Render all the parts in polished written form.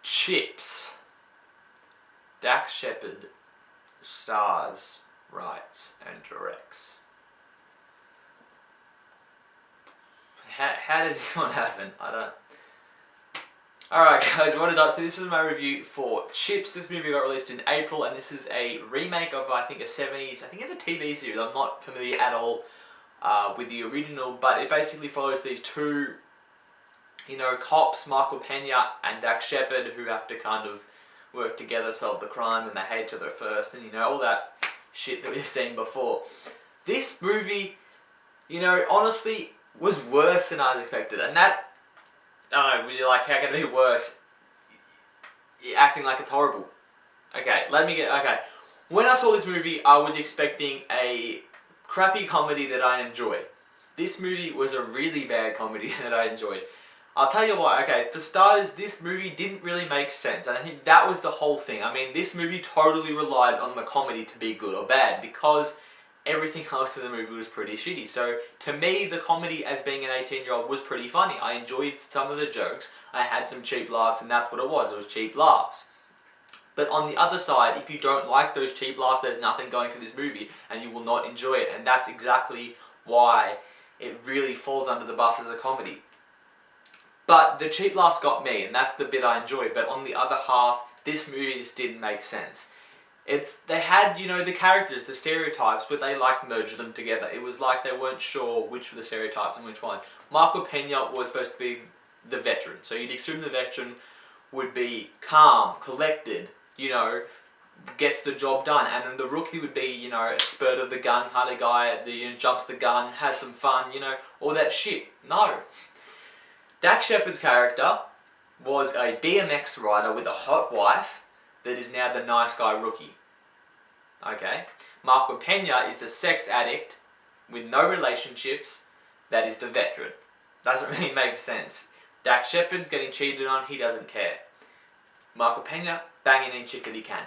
Chips. Dax Sheppard stars, writes, and directs. How did this one happen? I don't... Alright guys, what is up? So this is my review for Chips. This movie got released in April, and this is a remake of, I think, a 70s... I think it's a TV series. I'm not familiar at all with the original, but it basically follows these two, you know, cops, Michael Pena and Dax Sheppard, who have to kind of work together, solve the crime, and they hate each other first, and you know, all that shit that we've seen before. This movie, you know, honestly, was worse than I was expected, and that, I don't know, really, like, how can it be worse? You're acting like it's horrible. Okay, okay. When I saw this movie, I was expecting a crappy comedy that I enjoy. This movie was a really bad comedy that I enjoyed. I'll tell you why. Okay, for starters, this movie didn't really make sense, and I think that was the whole thing. I mean, this movie totally relied on the comedy to be good or bad, because everything else in the movie was pretty shitty. So, to me, the comedy as being an 18-year-old was pretty funny. I enjoyed some of the jokes. I had some cheap laughs, and that's what it was. It was cheap laughs. But on the other side, if you don't like those cheap laughs, there's nothing going for this movie, and you will not enjoy it. And that's exactly why it really falls under the bus as a comedy. But the cheap laughs got me, and that's the bit I enjoyed. But on the other half, this movie just didn't make sense. They had, you know, the characters, the stereotypes, but they like merged them together. It was like they weren't sure which were the stereotypes and which one. Michael Pena was supposed to be the veteran. So you'd assume the veteran would be calm, collected, you know, gets the job done. And then the rookie would be, you know, a spurt of the gun kind of guy, you know, jumps the gun, has some fun, you know, all that shit. No. Dax Sheppard's character was a BMX rider with a hot wife that is now the nice guy rookie. Okay? Michael Pena is the sex addict with no relationships that is the veteran. Doesn't really make sense. Dax Sheppard's getting cheated on, he doesn't care. Michael Pena banging any chick that he can.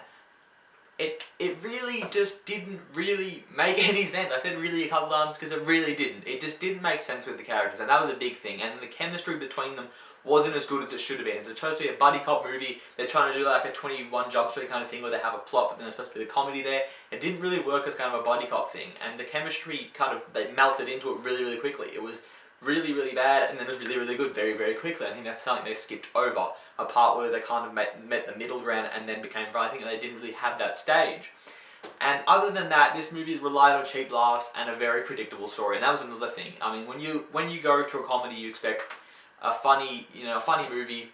It really just didn't really make any sense. I said really a couple times because it really didn't. It just didn't make sense with the characters, and that was a big thing. And the chemistry between them wasn't as good as it should have been. It's supposed to be a buddy cop movie. They're trying to do like a 21 Jump Street kind of thing where they have a plot, but then there's supposed to be the comedy there. It didn't really work as kind of a buddy cop thing, and the chemistry kind of, they melted into it really, really quickly. It was really, really bad, and then it was really, really good very, very quickly. I think that's something they skipped over, a part where they kind of met the middle ground and then became, I think they didn't really have that stage. And other than that, this movie relied on cheap laughs and a very predictable story, and that was another thing. I mean, when you go to a comedy, you expect a funny, you know, a funny movie,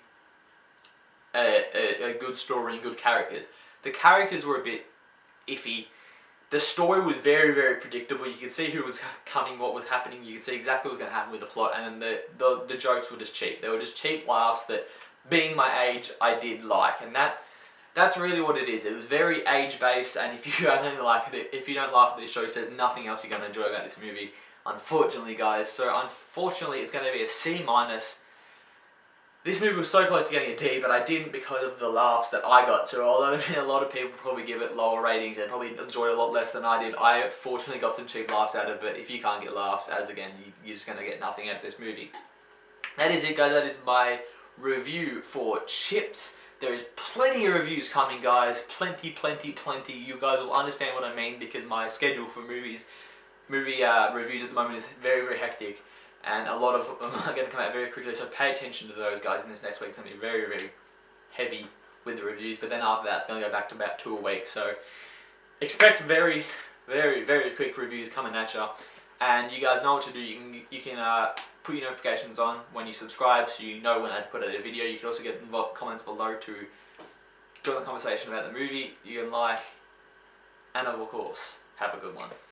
a good story and good characters. The characters were a bit iffy. The story was very, very predictable. You could see who was coming, what was happening. You could see exactly what was going to happen with the plot, and then the jokes were just cheap. They were just cheap laughs that, being my age, I did like, and that's really what it is. It was very age-based, and if you don't like it, if you don't laugh at these jokes, there's nothing else you're going to enjoy about this movie, unfortunately, guys. So unfortunately, it's going to be a C-. This movie was so close to getting a D, but I didn't because of the laughs that I got. So although a lot of people probably give it lower ratings and probably enjoyed it a lot less than I did, I fortunately got some cheap laughs out of it. If you can't get laughs, as again, you're just going to get nothing out of this movie. That is it, guys. That is my review for Chips. There is plenty of reviews coming, guys. Plenty, plenty, plenty. You guys will understand what I mean, because my schedule for movie reviews at the moment is very, very hectic. And a lot of them are going to come out very quickly, so pay attention to those, guys. In this next week, it's going to be very, very heavy with the reviews. But then after that, it's going to go back to about 2 a week. So expect very, very, very quick reviews coming at you. And you guys know what to do. You can put your notifications on when you subscribe, so you know when I put out a video. You can also get comments below to join the conversation about the movie. You can like, and of course, have a good one.